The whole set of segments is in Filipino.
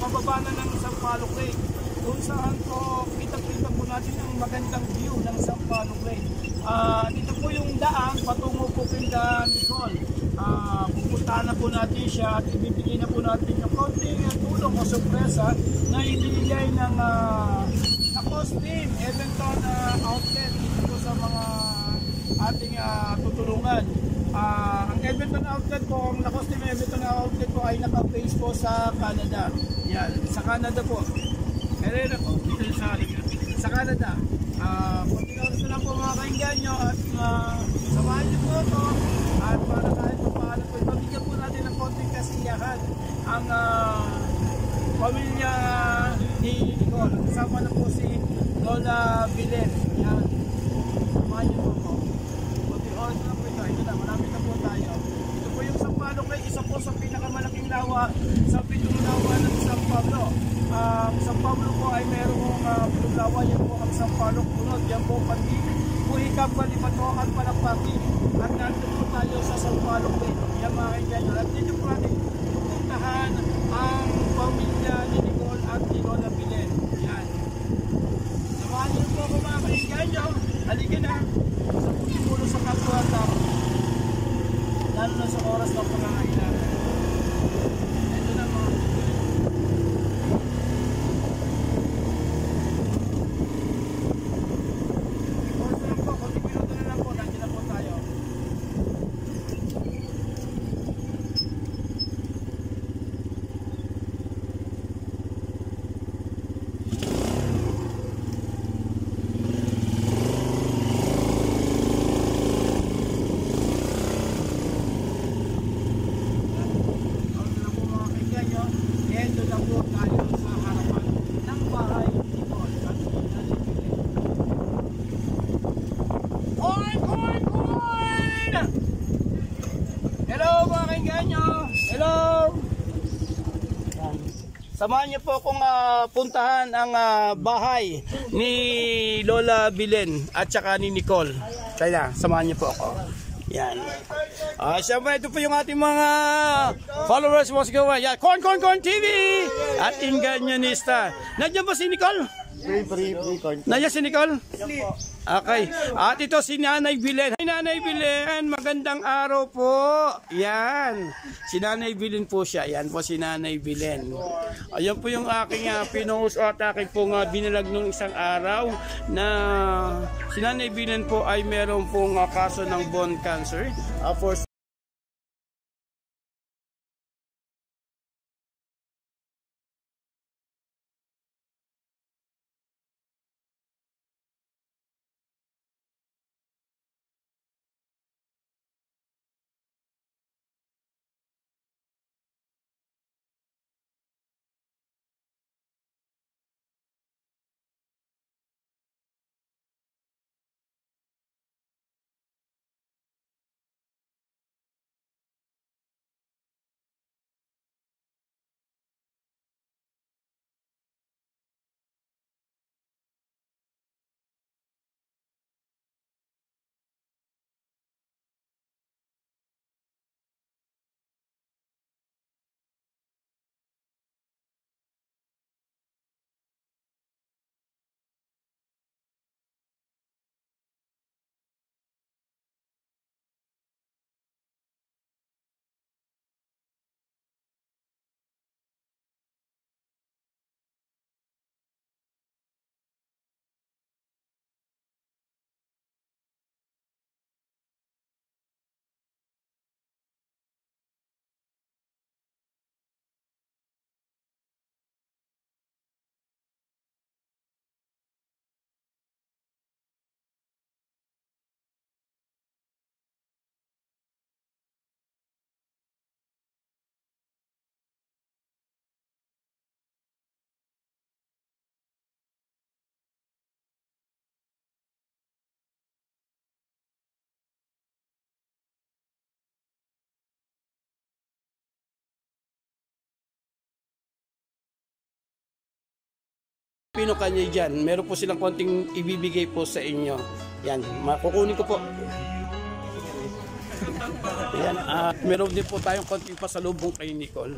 pababa na ng Sampaloc Lake. Kung saan po, kita-kita po natin ang magandang view ng Sampaloc Lake. Dito po yung daan patungo po kay Nicole. Pupuntahan na po natin siya at ibibigay na po natin yung konting tulong o sorpresa na ibibigay ng Agustin Edmonton outlet dito sa mga ating tutulungan. Ang Edmonton outlet po, ang Agustin Edmonton outlet po ay naka-base po sa Canada. Yan, sa Canada po. Herrera po, dito sa Canada. Kunting oras na lang po mga kainggan nyo at samahan nyo po ito at para kahit po paano po ipabigyan po natin ng konting kasiyahan ang pamilya ni Nicole. Kasama na po si Lola Bilen. Yan, samahan nyo po. Kunting oras na po ito. Ito na, marami na po tayo. Ito po yung Sampaloc Lake, isa po sa pinakamalaking lawa sa pitong lawa ng San Pablo. San Pablo po ay merong lawa, yan po ang Sampaloc Bunod, yan po pati Buhikab, Balipato at Palapati. At nandito po tayo sa Sampaloc Lake. Yan mga kaibigan, at dito po natin pupuntahan ang pamilya ni Nicole at ni Lola Bilen. Yan, samahan niyo po ako mga kaibigan. Halika na sa puno sa kapwata, lalo na sa oras ng pangangailangan. Ito na mga samahan niyo po akong puntahan ang bahay ni Lola Bilen at saka ni Nicole. Kaya samahan niyo po ako. Yan. Siyempre ito po yung ating mga followers mo sigaw. Yan, Corn TV at Inganyanista. Nandiyan ba si Nicole? Nandiyan si Nicole? Okay. At ito si Nanay Bilen. Hi Nanay Bilen, magandang araw po. Yan. Si Nanay Bilen po siya. Yan po si Nanay Bilen. Ayan po yung aking pinost at aking pong binalag nung isang araw na si Nanay Bilen po ay meron pong kaso ng bone cancer. For Pino kanya dyan, meron po silang konting ibibigay po sa inyo. Yan, makukunin ko po. Yan, meron din po tayong konting pasalubong kay Nicole.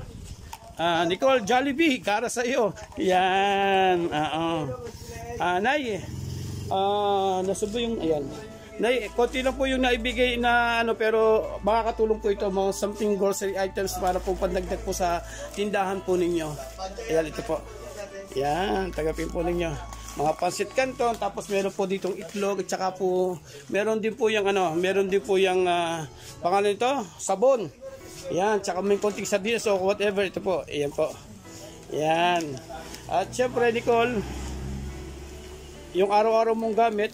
Nicole Jollibee, para sa iyo. Yan. Nay, nasubo yung, ayan. Nay, konti lang po yung naibigay na ano, pero makakatulong po ito, mga something grocery items para po pandagdag po sa tindahan po ninyo. Ayan, ito po. Yan, tagapin po ninyo. Mga pansit canton, tapos meron po ditong itlog, at saka po, meron din po yung ano, meron din po yung, pangalan ito, sabon. Yan, tsaka may konting sardinas o whatever, ito po. Ayan po. Yan. At syempre, Nicole, yung araw-araw mong gamit,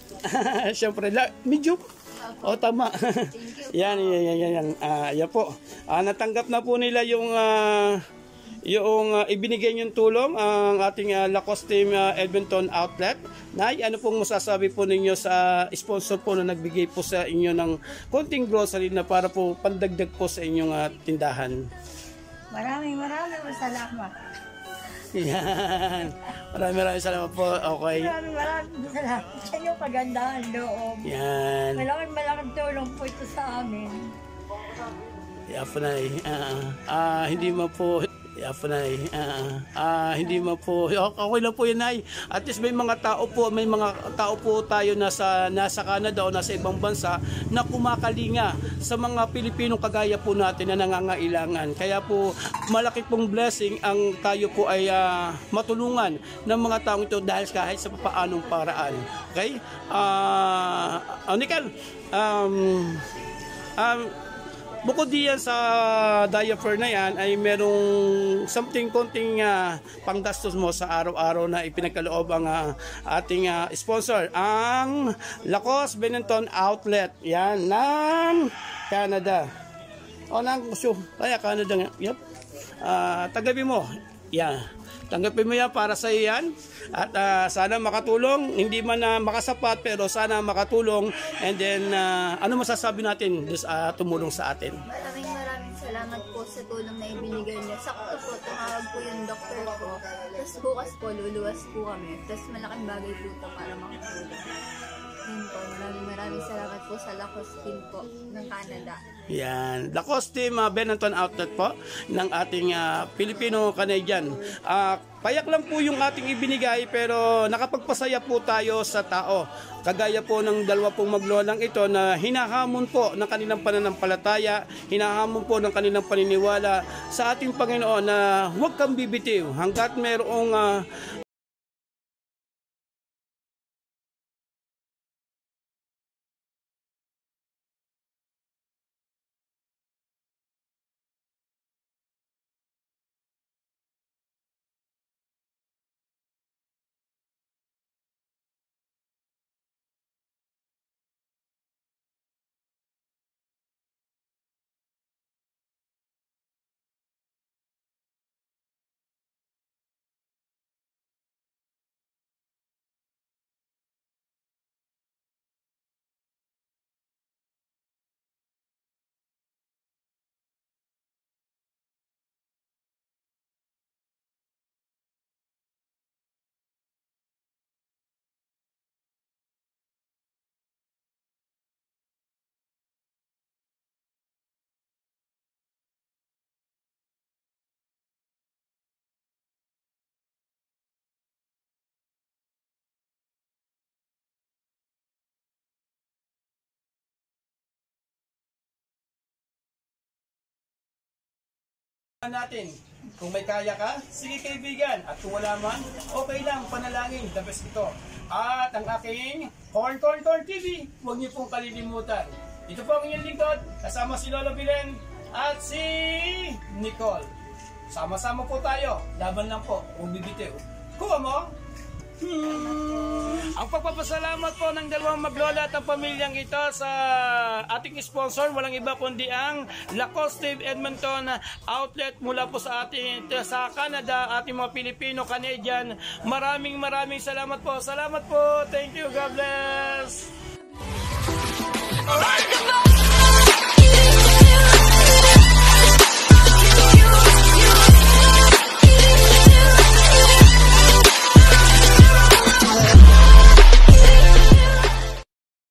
syempre, medium. O, tama. Yan. Yan po. Natanggap na po nila yung ibinigay niyong tulong, ang ating Lacoste Team Edmonton Outlet. Nay, ano pong masasabi po ninyo sa sponsor po na nagbigay po sa inyo ng konting grocery na para po pandagdag po sa inyong tindahan? Maraming salamat. Yan. Maraming salamat po. Okay. Maraming salamat sa inyong kagandahan loob. Yan. Malaking tulong po ito sa amin. Yan po, Nay. Hindi mo po... hindi mo po, okay lang po yun, Nay. At least may mga tao po tayo nasa Canada o nasa ibang bansa na kumakalinga sa mga Pilipinong kagaya po natin na nangangailangan. Kaya po malaki pong blessing ang tayo po ay matulungan ng mga taong ito dahil kahit sa paanong paraan. Okay? Nicole, bukod diyan sa diaper na yan ay merong something konting panggastos mo sa araw-araw na ipinagkaloob ang ating sponsor, ang Lacoste Benetton Outlet. Yan, ng Canada. O, kaya Canada nga. Yep. Tagabi mo. Yan. Tanggapin mo yan, para sa iyo yan. At sana makatulong, hindi man makasapat, pero sana makatulong. And then, ano masasabi natin tumulong sa atin? Maraming salamat po sa tulong na ibinigay niyo. Sakto po, tumawag po yung doktor ko. Tapos bukas po, luluwas po kami. Tapos malaking bagay po ito para makatulong. Yun po, maraming salamat po sa Lacoste Team po ng Canada. Yan, Lacoste Team Benetton Outlet po ng ating Filipino-Canadian. Payak lang po yung ating ibinigay, pero nakapagpasaya po tayo sa tao. Kagaya po ng dalawa pong maglolang ito na hinahamon po ng kanilang pananampalataya, hinahamon po ng kanilang paniniwala sa ating Panginoon na huwag kang bibitiw hanggat merong natin. Kung may kaya ka, sige kaibigan. At kung wala man, okay lang, panalangin, the best ito. At ang aking Corn TV, huwag niyo pong kalilimutan. Ito po ang inyong lingkod, kasama si Lola Bilen at si Nicole. Sama-sama po tayo, laban lang po, huwag bibitiw. Kuha mo? Ang pagpapasalamat po ng dalawang maglola at ang pamilyang ito sa ating sponsor, walang iba kundi ang Lacoste Edmonton Outlet mula po sa ating sa Canada, ating mga Pilipino-Canadian. Maraming salamat po. Salamat po. Thank you. God bless.